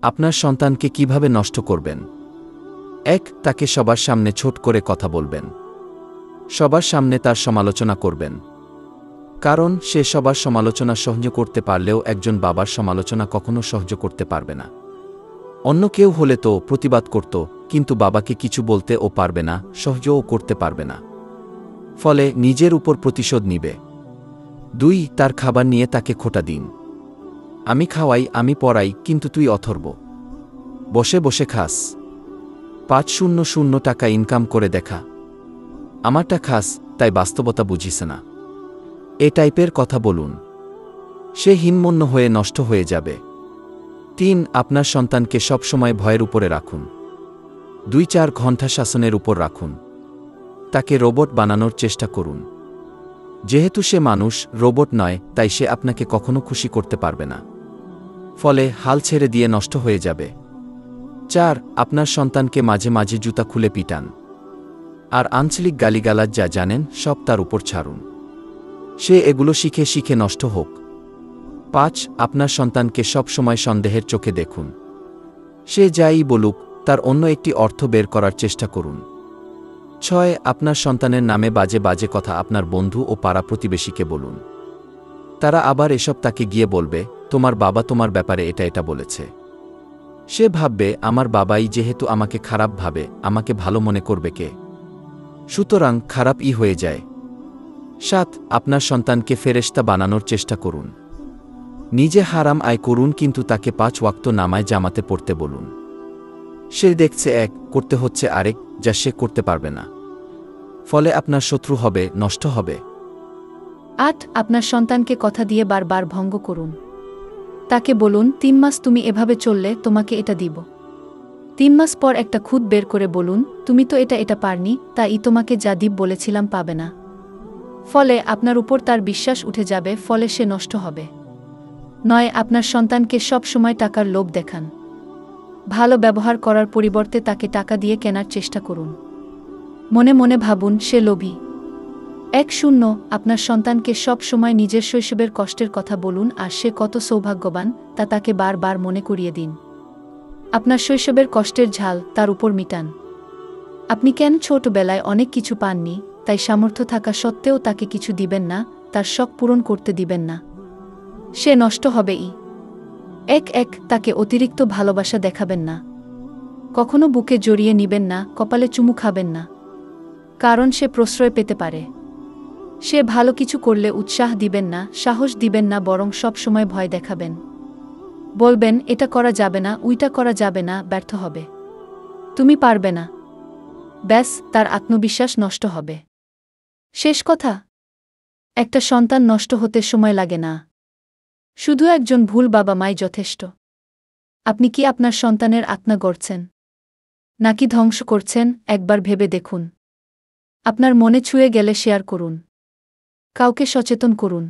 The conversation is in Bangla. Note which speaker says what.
Speaker 1: আপনার সন্তানকে কিভাবে নষ্ট করবেন? ১. তাকে সবার সামনে ছোট করে কথা বলবেন। সবার সামনে তার সমালোচনা করবেন। কারণ সে সবার সমালোচনা সহ্য করতে পারলেও একজন বাবার সমালোচনা কখনো সহ্য করতে পারবে না। অন্য কেউ হলে তো প্রতিবাদ করত, কিন্তু বাবাকে কিছু বলতে ও পারবে না, সহ্যও করতে পারবে না। ফলে নিজের উপর প্রতিশোধ নিবে। ২. তার খাবার নিয়ে তাকে খোঁটা দিন। আমি খাওয়াই, আমি পড়াই, কিন্তু তুই অথর্ব। বসে বসে খাস। ৫০০ টাকা ইনকাম করে দেখা। আমারটা খাস, তাই বাস্তবতা বুঝিস না। এ টাইপের কথা বলুন। সে হীনমন্য হয়ে নষ্ট হয়ে যাবে। ৩. আপনার সন্তানকে সবসময় ভয়ের উপরে রাখুন। ২-৪ ঘণ্টা শাসনের উপর রাখুন। তাকে রোবট বানানোর চেষ্টা করুন। যেহেতু সে মানুষ, রোবট নয়, তাই সে আপনাকে কখনো খুশি করতে পারবে না। ফলে হাল ছেড়ে দিয়ে নষ্ট হয়ে যাবে। ৪. আপনার সন্তানকে মাঝে মাঝে জুতা খুলে পিটান। আর আঞ্চলিক গালিগালাজ যা জানেন সব তার উপর ছাড়ুন। সে এগুলো শিখে শিখে নষ্ট হোক। ৫. আপনার সন্তানকে সব সময় সন্দেহের চোখে দেখুন। সে যাই বলুক, তার অন্য একটি অর্থ বের করার চেষ্টা করুন। ৬. আপনার সন্তানের নামে বাজে বাজে কথা আপনার বন্ধু ও পাড়া প্রতিবেশীকে বলুন। তারা আবার এসব তাকে গিয়ে বলবে, তোমার বাবা তোমার ব্যাপারে এটা এটা বলেছে। সে ভাববে, আমার বাবাই যেহেতু আমাকে খারাপ ভাবে, আমাকে ভালো মনে করবে কে? সুতরাং খারাপই হয়ে যায়। ৭. আপনার সন্তানকে ফেরেশতা বানানোর চেষ্টা করুন। নিজে হারাম আয় করুন, কিন্তু তাকে ৫ ওয়াক্ত নামায় জামাতে পড়তে বলুন। সে দেখছে এক, করতে হচ্ছে আরেক, যা সে করতে পারবে না। ফলে আপনার শত্রু হবে, নষ্ট হবে।
Speaker 2: ৮. আপনার সন্তানকে কথা দিয়ে বারবার ভঙ্গ করুন। তাকে বলুন, ৩ মাস তুমি এভাবে চললে তোমাকে এটা দিব। ৩ মাস পর একটা খুঁত বের করে বলুন, তুমি তো এটা পারনি, তাই তোমাকে যা দিব বলেছিলাম পাবে না। ফলে আপনার উপর তার বিশ্বাস উঠে যাবে, ফলে সে নষ্ট হবে। ৯. আপনার সন্তানকে সব সময় টাকার লোভ দেখান। ভালো ব্যবহার করার পরিবর্তে তাকে টাকা দিয়ে কেনার চেষ্টা করুন। মনে মনে ভাবুন, সে লোভী। ১. আপনার সন্তানকে সব সময় নিজের শৈশবের কষ্টের কথা বলুন, আর সে কত সৌভাগ্যবান তা তাকে বারবার মনে করিয়ে দিন। আপনার শৈশবের কষ্টের ঝাল তার উপর মিটান। আপনি কেন ছোটবেলায় অনেক কিছু পাননি, তাই সামর্থ্য থাকা সত্ত্বেও তাকে কিছু দিবেন না, তার শখ পূরণ করতে দিবেন না। সে নষ্ট হবেই। ১. তাকে অতিরিক্ত ভালোবাসা দেখাবেন না। কখনো বুকে জড়িয়ে নিবেন না, কপালে চুমু খাবেন না। কারণ সে প্রশ্রয় পেতে পারে। সে ভালো কিছু করলে উৎসাহ দিবেন না, সাহস দিবেন না, বরং সব সময় ভয় দেখাবেন। বলবেন, এটা করা যাবে না, ওইটা করা যাবে না, ব্যর্থ হবে। তুমি পারবে না। ব্যাস, তার আত্মবিশ্বাস নষ্ট হবে। শেষ কথা, একটা সন্তান নষ্ট হতে সময় লাগে না। শুধু একজন ভুল বাবা মাই যথেষ্ট। আপনি কি আপনার সন্তানের আত্মা গড়ছেন, নাকি ধ্বংস করছেন, একবার ভেবে দেখুন। আপনার মনে ছুঁয়ে গেলে শেয়ার করুন। কাউকে সচেতন করুন।